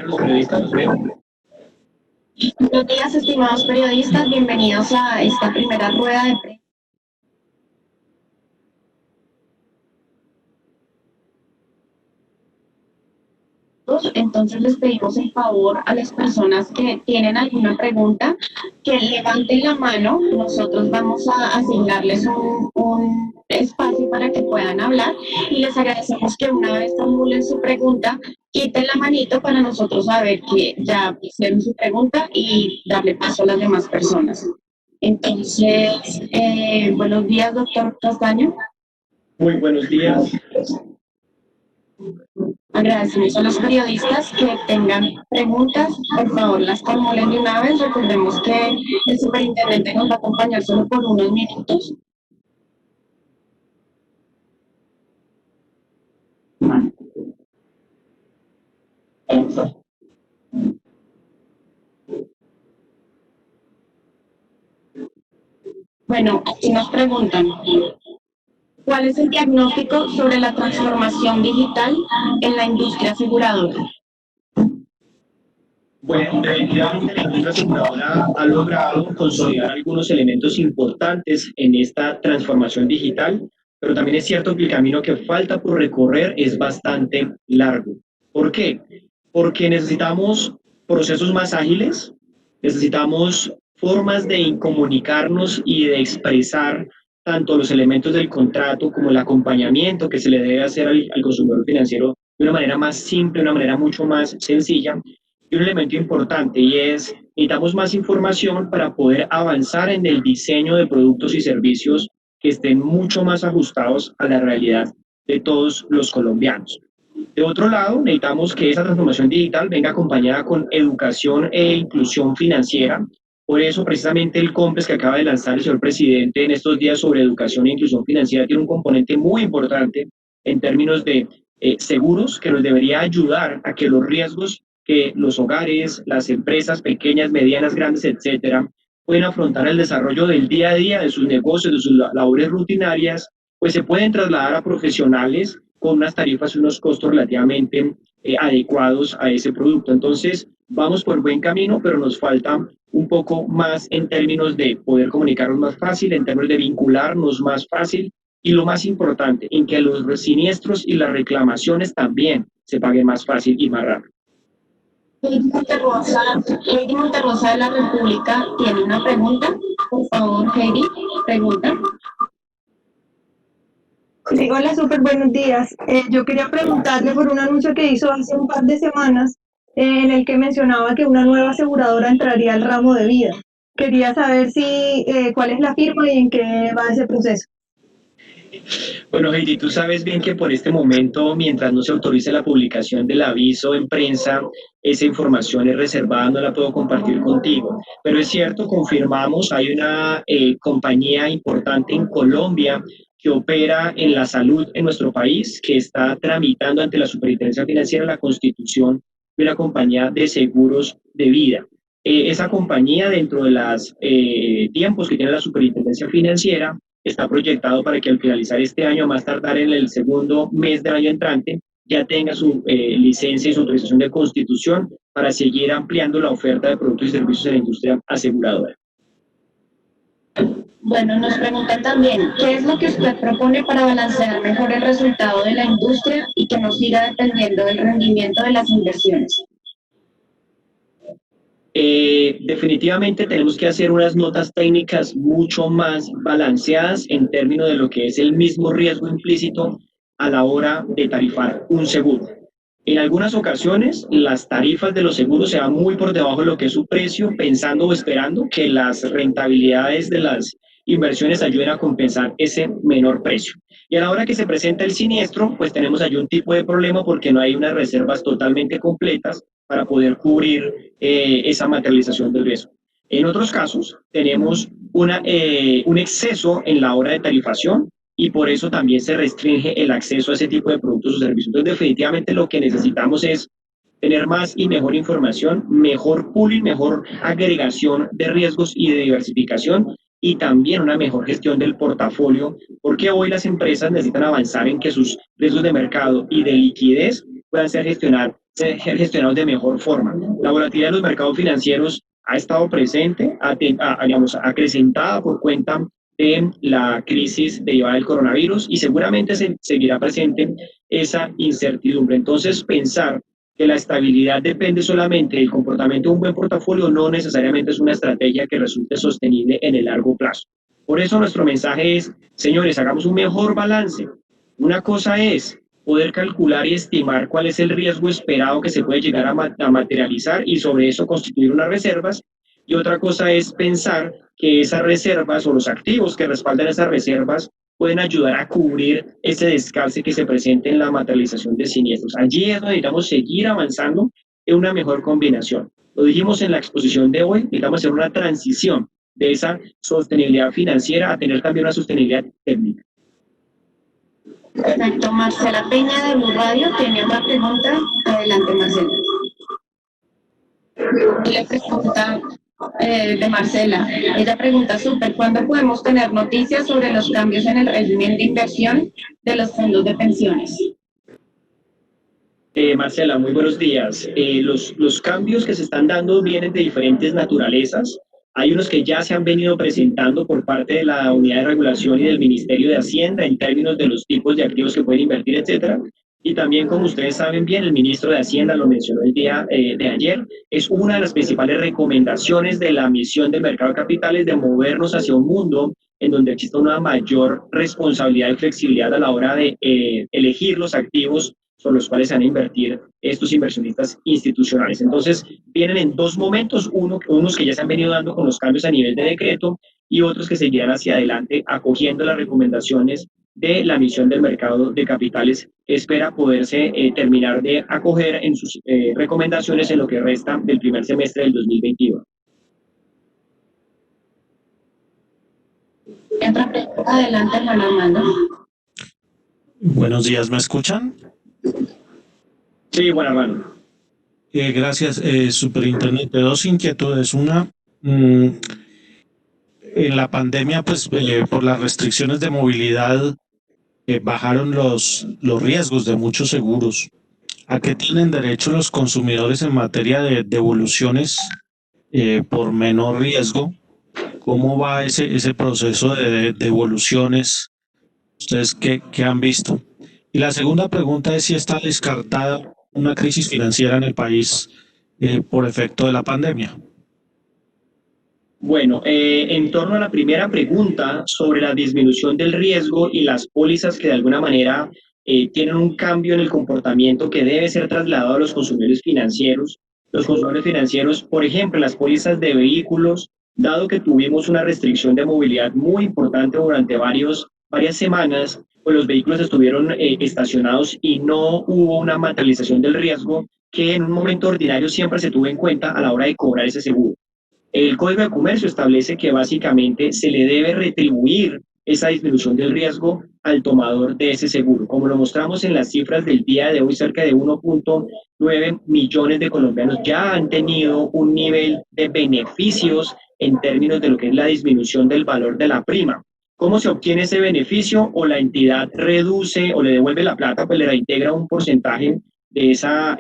Los periodistas los veo. Buenos días, estimados periodistas. Bienvenidos a esta primera rueda de prensa. Entonces les pedimos el favor a las personas que tienen alguna pregunta que levanten la mano. Nosotros vamos a asignarles un espacio para que puedan hablar y les agradecemos que una vez formulen su pregunta, quiten la manito para nosotros saber que ya hicieron su pregunta y darle paso a las demás personas. Entonces, buenos días, doctor Castaño. Muy buenos días. Agradecemos a los periodistas que tengan preguntas, por favor las formulen de una vez. Recordemos que el superintendente nos va a acompañar solo por unos minutos. Bueno, aquí nos preguntan, ¿cuál es el diagnóstico sobre la transformación digital en la industria aseguradora? Bueno, definitivamente la industria aseguradora ha logrado consolidar algunos elementos importantes en esta transformación digital, pero también es cierto que el camino que falta por recorrer es bastante largo. ¿Por qué? Porque necesitamos procesos más ágiles, necesitamos formas de comunicarnos y de expresar tanto los elementos del contrato como el acompañamiento que se le debe hacer al consumidor financiero de una manera más simple, de una manera mucho más sencilla. Y un elemento importante y es, necesitamos más información para poder avanzar en el diseño de productos y servicios que estén mucho más ajustados a la realidad de todos los colombianos. De otro lado, necesitamos que esa transformación digital venga acompañada con educación e inclusión financiera. Por eso, precisamente, el COMPES que acaba de lanzar el señor presidente en estos días sobre educación e inclusión financiera tiene un componente muy importante en términos de seguros que nos debería ayudar a que los riesgos que los hogares, las empresas pequeñas, medianas, grandes, etcétera, pueden afrontar el desarrollo del día a día de sus negocios, de sus labores rutinarias, pues se pueden trasladar a profesionales con unas tarifas y unos costos relativamente adecuados a ese producto. Entonces, vamos por buen camino, pero nos falta un poco más en términos de poder comunicarnos más fácil, en términos de vincularnos más fácil y lo más importante, en que los siniestros y las reclamaciones también se paguen más fácil y más rápido. Heidi Monterrosa de la República tiene una pregunta. Por favor, Heidi, pregunta. Sí, hola, súper buenos días. Yo quería preguntarle por un anuncio que hizo hace un par de semanas en el que mencionaba que una nueva aseguradora entraría al ramo de vida. Quería saber cuál es la firma y en qué va ese proceso. Bueno, Heidi, tú sabes bien que por este momento, mientras no se autorice la publicación del aviso en prensa, esa información es reservada, no la puedo compartir contigo. Pero es cierto, confirmamos, hay una compañía importante en Colombia que opera en la salud en nuestro país, que está tramitando ante la Superintendencia Financiera la constitución de una compañía de seguros de vida. Esa compañía, dentro de los tiempos que tiene la Superintendencia Financiera, está proyectado para que al finalizar este año, a más tardar en el segundo mes del año entrante, ya tenga su licencia y su autorización de constitución para seguir ampliando la oferta de productos y servicios en la industria aseguradora. Bueno, nos preguntan también, ¿qué es lo que usted propone para balancear mejor el resultado de la industria y que no siga dependiendo del rendimiento de las inversiones? Definitivamente tenemos que hacer unas notas técnicas mucho más balanceadas en términos de lo que es el mismo riesgo implícito a la hora de tarifar un seguro. En algunas ocasiones, las tarifas de los seguros se van muy por debajo de lo que es su precio, pensando o esperando que las rentabilidades de las inversiones ayuden a compensar ese menor precio. Y a la hora que se presenta el siniestro, pues tenemos allí un tipo de problema porque no hay unas reservas totalmente completas para poder cubrir esa materialización del riesgo. En otros casos, tenemos un exceso en la hora de tarifación y por eso también se restringe el acceso a ese tipo de productos o servicios. Entonces, definitivamente lo que necesitamos es tener más y mejor información, mejor pooling, mejor agregación de riesgos y de diversificación y también una mejor gestión del portafolio, porque hoy las empresas necesitan avanzar en que sus riesgos de mercado y de liquidez puedan ser gestionados de mejor forma. La volatilidad de los mercados financieros ha estado presente, digamos, acrecentada por cuenta de la crisis derivada del coronavirus y seguramente seguirá presente esa incertidumbre. Entonces, pensar que la estabilidad depende solamente del comportamiento de un buen portafolio no necesariamente es una estrategia que resulte sostenible en el largo plazo. Por eso nuestro mensaje es, señores, hagamos un mejor balance. Una cosa es poder calcular y estimar cuál es el riesgo esperado que se puede llegar a materializar y sobre eso constituir unas reservas. Y otra cosa es pensar que esas reservas o los activos que respaldan esas reservas pueden ayudar a cubrir ese descalce que se presente en la materialización de siniestros. Allí es donde necesitamos seguir avanzando en una mejor combinación. Lo dijimos en la exposición de hoy, necesitamos hacer una transición de esa sostenibilidad financiera a tener también una sostenibilidad técnica. Perfecto. Marcela Peña de Blue Radio tiene otra pregunta. Adelante, Marcela. La pregunta de Marcela. Ella pregunta, ¿cuándo podemos tener noticias sobre los cambios en el régimen de inversión de los fondos de pensiones? Marcela, muy buenos días. Los cambios que se están dando vienen de diferentes naturalezas. Hay unos que ya se han venido presentando por parte de la Unidad de Regulación y del Ministerio de Hacienda en términos de los tipos de activos que pueden invertir, etcétera. Y también, como ustedes saben bien, el ministro de Hacienda lo mencionó el día de ayer, es una de las principales recomendaciones de la misión del mercado de capitales de movernos hacia un mundo en donde exista una mayor responsabilidad y flexibilidad a la hora de elegir los activos sobre los cuales se van a invertir estos inversionistas institucionales. Entonces, vienen en dos momentos, unos que ya se han venido dando con los cambios a nivel de decreto y otros que seguirán hacia adelante acogiendo las recomendaciones de la misión del mercado de capitales, que espera poderse terminar de acoger en sus recomendaciones en lo que resta del primer semestre del 2021. Otra pregunta, adelante, Juan Armando. Buenos días, ¿me escuchan? Sí, Juan Armando. Gracias, superintendente. Dos inquietudes. Una, en la pandemia, pues por las restricciones de movilidad, bajaron los riesgos de muchos seguros. ¿A qué tienen derecho los consumidores en materia de devoluciones por menor riesgo? ¿Cómo va ese proceso de devoluciones? ¿Ustedes qué han visto? Y la segunda pregunta es si está descartada una crisis financiera en el país por efecto de la pandemia. Bueno, en torno a la primera pregunta sobre la disminución del riesgo y las pólizas que de alguna manera tienen un cambio en el comportamiento que debe ser trasladado a los consumidores financieros. Los consumidores financieros, por ejemplo, las pólizas de vehículos, dado que tuvimos una restricción de movilidad muy importante durante varias semanas, pues los vehículos estuvieron estacionados y no hubo una materialización del riesgo que en un momento ordinario siempre se tuvo en cuenta a la hora de cobrar ese seguro. El Código de Comercio establece que básicamente se le debe retribuir esa disminución del riesgo al tomador de ese seguro. Como lo mostramos en las cifras del día de hoy, cerca de 1.9 millones de colombianos ya han tenido un nivel de beneficios en términos de lo que es la disminución del valor de la prima. ¿Cómo se obtiene ese beneficio? O la entidad reduce o le devuelve la plata, pues le reintegra un porcentaje de esa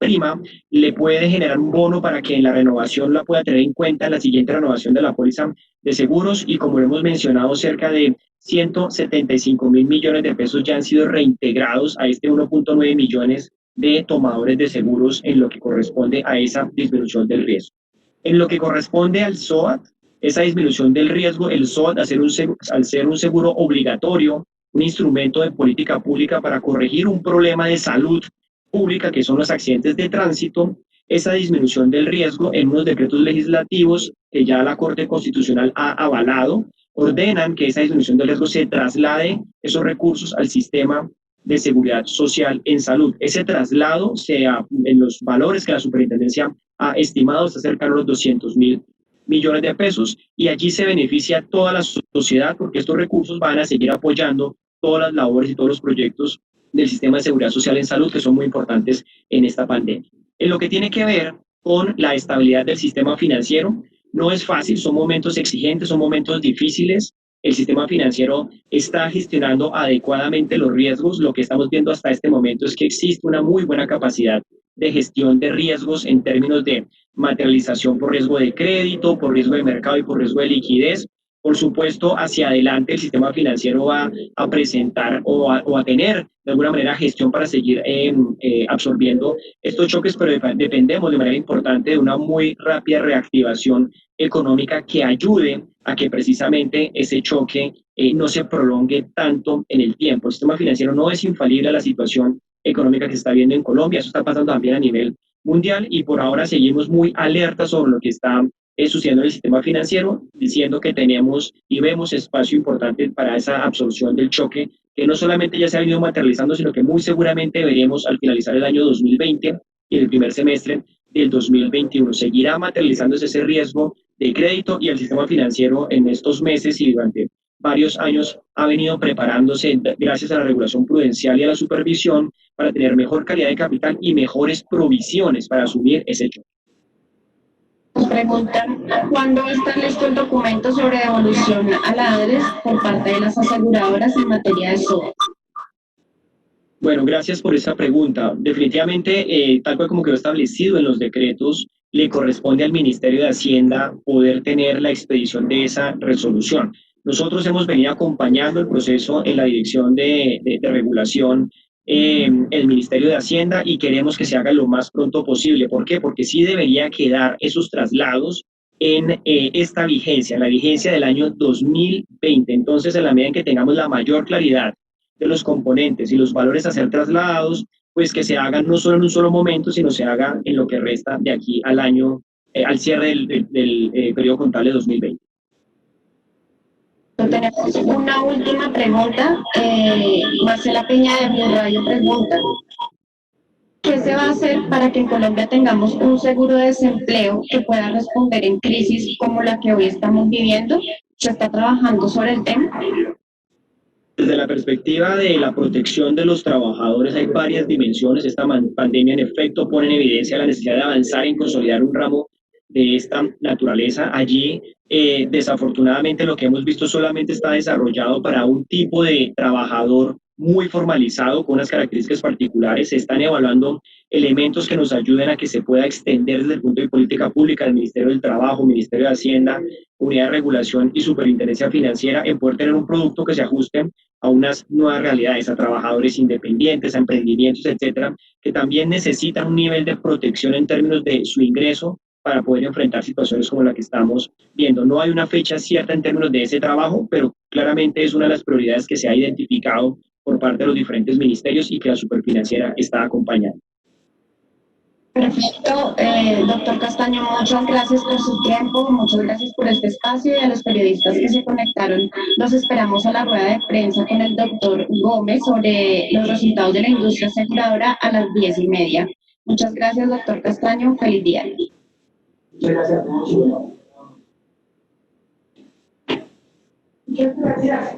prima, le puede generar un bono para que en la renovación la pueda tener en cuenta en la siguiente renovación de la póliza de seguros y como lo hemos mencionado, cerca de 175.000 millones de pesos ya han sido reintegrados a este 1.9 millones de tomadores de seguros en lo que corresponde a esa disminución del riesgo. En lo que corresponde al SOAT, esa disminución del riesgo, el SOAT, al ser un seguro obligatorio, un instrumento de política pública para corregir un problema de salud pública, que son los accidentes de tránsito, esa disminución del riesgo en unos decretos legislativos que ya la Corte Constitucional ha avalado, ordenan que esa disminución del riesgo se traslade esos recursos al sistema de seguridad social en salud. Ese traslado, en los valores que la superintendencia ha estimado, está cercano a los 200.000 millones de pesos y allí se beneficia toda la sociedad porque estos recursos van a seguir apoyando todas las labores y todos los proyectos del sistema de seguridad social en salud que son muy importantes en esta pandemia. En lo que tiene que ver con la estabilidad del sistema financiero, No es fácil, son momentos exigentes, son momentos difíciles. El sistema financiero está gestionando adecuadamente los riesgos. Lo que estamos viendo hasta este momento es que existe una muy buena capacidad de gestión de riesgos en términos de materialización por riesgo de crédito, por riesgo de mercado y por riesgo de liquidez. Por supuesto, hacia adelante el sistema financiero va a presentar o a tener de alguna manera gestión para seguir absorbiendo estos choques, pero dependemos de manera importante de una muy rápida reactivación económica que ayude a que precisamente ese choque no se prolongue tanto en el tiempo. El sistema financiero no es infalible a la situación económica que se está viendo en Colombia, eso está pasando también a nivel mundial y por ahora seguimos muy alertas sobre lo que está sucediendo en el sistema financiero, diciendo que tenemos y vemos espacio importante para esa absorción del choque, que no solamente ya se ha venido materializando, sino que muy seguramente veremos al finalizar el año 2020 y el primer semestre del 2021. Seguirá materializándose ese riesgo de crédito y el sistema financiero en estos meses y durante varios años ha venido preparándose gracias a la regulación prudencial y a la supervisión para tener mejor calidad de capital y mejores provisiones para asumir ese choque. Nos preguntan cuándo está listo el documento sobre devolución a la ADRES por parte de las aseguradoras en materia de SOAT. Bueno, gracias por esa pregunta. Definitivamente, tal cual como quedó establecido en los decretos, le corresponde al Ministerio de Hacienda poder tener la expedición de esa resolución. Nosotros hemos venido acompañando el proceso en la dirección de regulación, el Ministerio de Hacienda, y queremos que se haga lo más pronto posible. ¿Por qué? Porque sí debería quedar esos traslados en esta vigencia, en la vigencia del año 2020. Entonces, en la medida en que tengamos la mayor claridad de los componentes y los valores a ser trasladados, pues que se hagan no solo en un solo momento, sino se haga en lo que resta de aquí al año, al cierre del periodo contable 2020. Tenemos una última pregunta. Marcela Peña de Blue Radio pregunta: ¿qué se va a hacer para que en Colombia tengamos un seguro de desempleo que pueda responder en crisis como la que hoy estamos viviendo? ¿Se está trabajando sobre el tema? Desde la perspectiva de la protección de los trabajadores hay varias dimensiones. Esta pandemia en efecto pone en evidencia la necesidad de avanzar en consolidar un ramo de esta naturaleza. Allí, desafortunadamente, lo que hemos visto solamente está desarrollado para un tipo de trabajador muy formalizado, con unas características particulares. Se están evaluando elementos que nos ayuden a que se pueda extender desde el punto de política pública del Ministerio del Trabajo, Ministerio de Hacienda, Unidad de Regulación y Superintendencia Financiera, en poder tener un producto que se ajuste a unas nuevas realidades, a trabajadores independientes, a emprendimientos, etcétera, que también necesitan un nivel de protección en términos de su ingreso para poder enfrentar situaciones como la que estamos viendo. No hay una fecha cierta en términos de ese trabajo, pero claramente es una de las prioridades que se ha identificado por parte de los diferentes ministerios y que la Superfinanciera está acompañando. Perfecto, doctor Castaño, muchas gracias por su tiempo, muchas gracias por este espacio y a los periodistas que se conectaron. Los esperamos a la rueda de prensa con el doctor Gómez sobre los resultados de la industria aseguradora a las 10:30. Muchas gracias, doctor Castaño, feliz día. Muchas gracias. Muchas gracias.